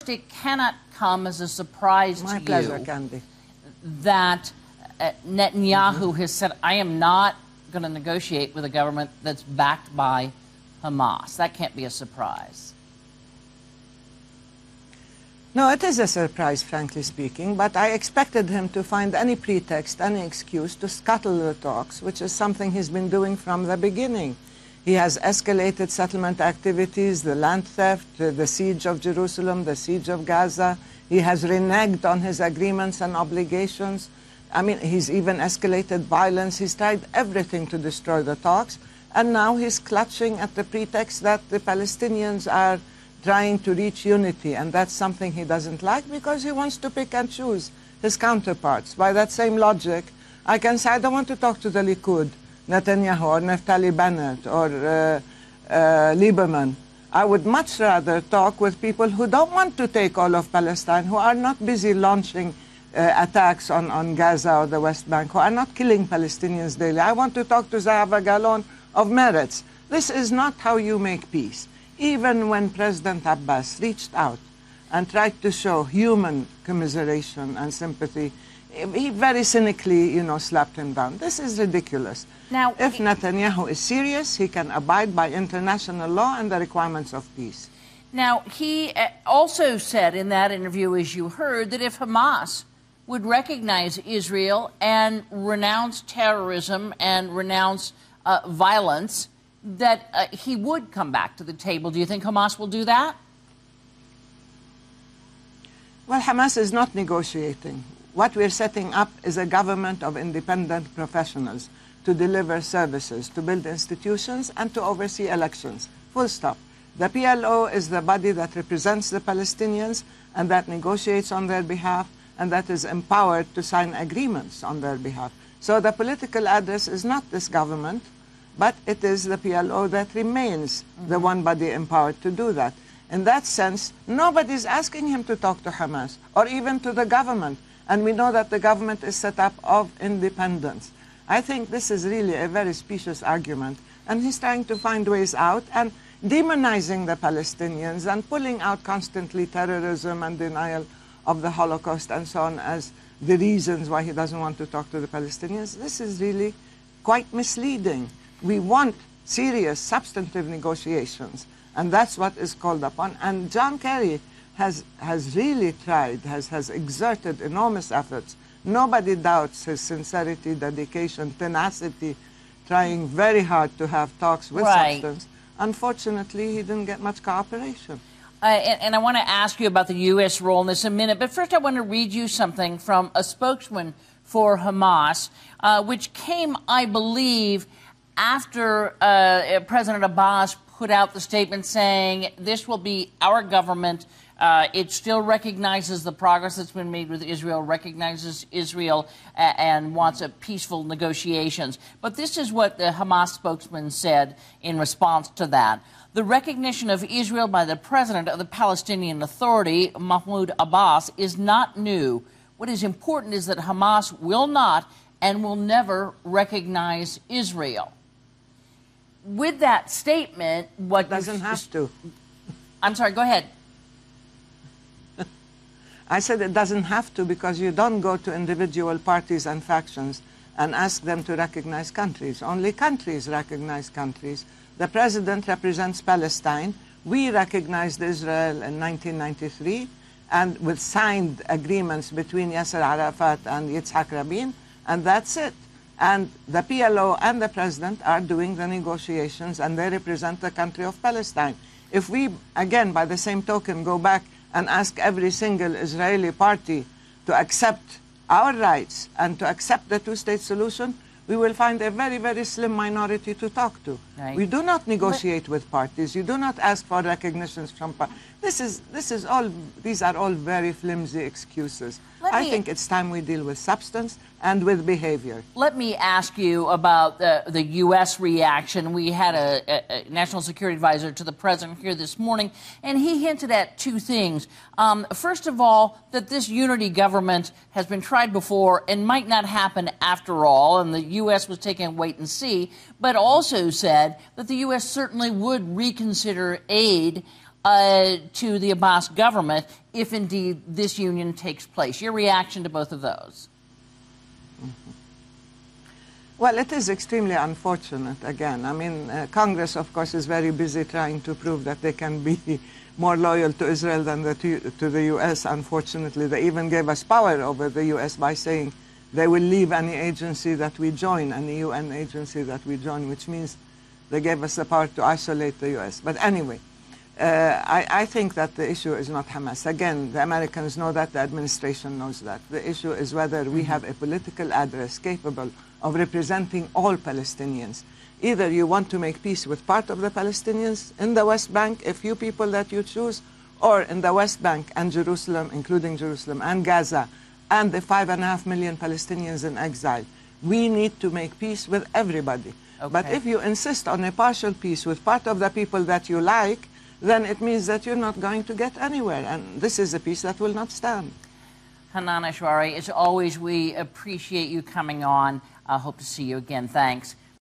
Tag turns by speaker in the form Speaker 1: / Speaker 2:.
Speaker 1: it cannot come as a surprise to you.
Speaker 2: My pleasure, Candy.
Speaker 1: That Netanyahu has said, I am not going to negotiate with a government that's backed by Hamas. That can't be a surprise.
Speaker 2: No, it is a surprise, frankly speaking, but I expected him to find any pretext, any excuse to scuttle the talks, which is something he's been doing from the beginning. He has escalated settlement activities, the land theft, the siege of Jerusalem, the siege of Gaza. He has reneged on his agreements and obligations. I mean, he's even escalated violence. He's tried everything to destroy the talks. And now he's clutching at the pretext that the Palestinians are trying to reach unity. And that's something he doesn't like because he wants to pick and choose his counterparts. By that same logic, I can say, I don't want to talk to the Likud, Netanyahu, or Naftali Bennett, or Lieberman. I would much rather talk with people who don't want to take all of Palestine, who are not busy launching attacks on Gaza or the West Bank, who are not killing Palestinians daily. I want to talk to Zahava Galon of Meretz. This is not how you make peace. Even when President Abbas reached out and tried to show human commiseration and sympathy, he very cynically, slapped him down. This is ridiculous. Now, if Netanyahu is serious, he can abide by international law and the requirements of peace.
Speaker 1: Now, he also said in that interview, as you heard, that if Hamas would recognize Israel and renounce terrorism and renounce violence, that he would come back to the table. Do you think Hamas will do that?
Speaker 2: Well, Hamas is not negotiating. What we're setting up is a government of independent professionals to deliver services, to build institutions, and to oversee elections. Full stop. The PLO is the body that represents the Palestinians and that negotiates on their behalf and that is empowered to sign agreements on their behalf. So the political address is not this government, but it is the PLO that remains the one body empowered to do that. In that sense, nobody's asking him to talk to Hamas or even to the government. And we know that the government is set up of independence. I think this is really a very specious argument. And he's trying to find ways out and demonizing the Palestinians and pulling out constantly terrorism and denial of the Holocaust and so on as the reasons why he doesn't want to talk to the Palestinians. This is really quite misleading. We want serious, substantive negotiations, and that's what is called upon. And John Kerry has really tried, has exerted enormous efforts. Nobody doubts his sincerity, dedication, tenacity, trying very hard to have talks with substance. Unfortunately, he didn't get much cooperation.
Speaker 1: And I want to ask you about the U.S. role in this in a minute, but first I want to read you something from a spokesman for Hamas, which came, I believe, after President Abbas put out the statement saying this will be our government. It still recognizes the progress that's been made with Israel, recognizes Israel and wants a peaceful negotiations. But this is what the Hamas spokesman said in response to that. The recognition of Israel by the president of the Palestinian Authority, Mahmoud Abbas, is not new. What is important is that Hamas will not and will never recognize Israel. With that statement, what
Speaker 2: doesn't have to.
Speaker 1: I'm sorry, go ahead.
Speaker 2: I said it doesn't have to because you don't go to individual parties and factions and ask them to recognize countries. Only countries recognize countries. The president represents Palestine. We recognized Israel in 1993 and with signed agreements between Yasser Arafat and Yitzhak Rabin, and that's it. And the PLO and the president are doing the negotiations, and they represent the country of Palestine. If we, again, by the same token, go back and ask every single Israeli party to accept our rights and to accept the two-state solution, we will find a very, very slim minority to talk to. Right. We do not negotiate with parties. You do not ask for recognitions from parties. These are all very flimsy excuses. I think it's time we deal with substance and with behavior.
Speaker 1: Let me ask you about the U.S. reaction. We had a national security advisor to the president here this morning, and he hinted at two things. First of all, that this unity government has been tried before and might not happen after all, and the U.S. was taking a wait and see, but also said that the U.S. certainly would reconsider aid to the Abbas government if indeed this union takes place. Your reaction to both of those?
Speaker 2: Well, it is extremely unfortunate, again. I mean, Congress, of course, is very busy trying to prove that they can be more loyal to Israel than to the U.S., unfortunately. They even gave us power over the U.S. by saying they will leave any agency that we join, any UN agency that we join, which means they gave us the power to isolate the U.S. But anyway, I think that the issue is not Hamas. Again, the Americans know that, the administration knows that. The issue is whether we have a political address capable of representing all Palestinians. Either you want to make peace with part of the Palestinians in the West Bank, a few people that you choose, or in the West Bank and Jerusalem, including Jerusalem and Gaza, and the 5.5 million Palestinians in exile. We need to make peace with everybody. Okay. But if you insist on a partial peace with part of the people that you like, then it means that you're not going to get anywhere. And this is a peace that will not stand.
Speaker 1: Hanan Ashrawi, as always, we appreciate you coming on. I hope to see you again. Thanks.